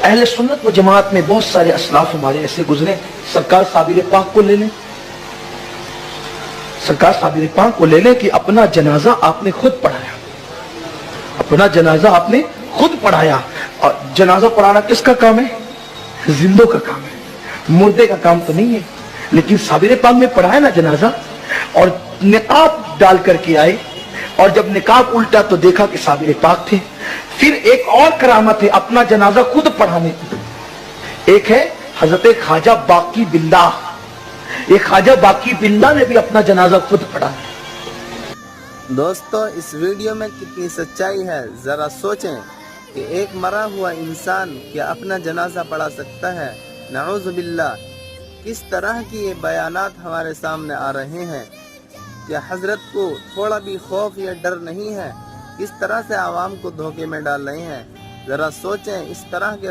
अहले सुन्नत व जमात में बहुत सारे असलाफ हमारे ऐसे गुजरे। सरकार साबिर पाक को ले लें, सरकार साबिर पाक को ले लें कि अपना जनाजा आपने खुद पढ़ाया, अपना जनाजा आपने खुद पढ़ाया। और जनाजा पढ़ाना किसका काम है? जिंदों का काम है, मुर्दे का काम तो नहीं है। लेकिन साबिर पाक में पढ़ाया ना जनाजा, और निकाब डाल करके आए, और जब निकाब उल्टा तो देखा कि साबिर पाक थे। फिर एक और करामत है अपना जनाजा खुद पढ़ाने की। एक है हजरत ख्वाजा बाकी बिल्ला, एक ख्वाजा बाकी बिल्ला ने भी अपना जनाजा खुद पढ़ा। दोस्तों, इस वीडियो में कितनी सच्चाई है जरा सोचें कि एक मरा हुआ इंसान क्या अपना जनाजा पढ़ा सकता है? नऊज़ु बिल्लाह। किस तरह की ये बयानात हमारे सामने आ रहे हैं। क्या हजरत को थोड़ा भी खौफ या डर नहीं है? किस तरह से आवाम को धोखे में डाल रहे हैं। जरा सोचें, इस तरह के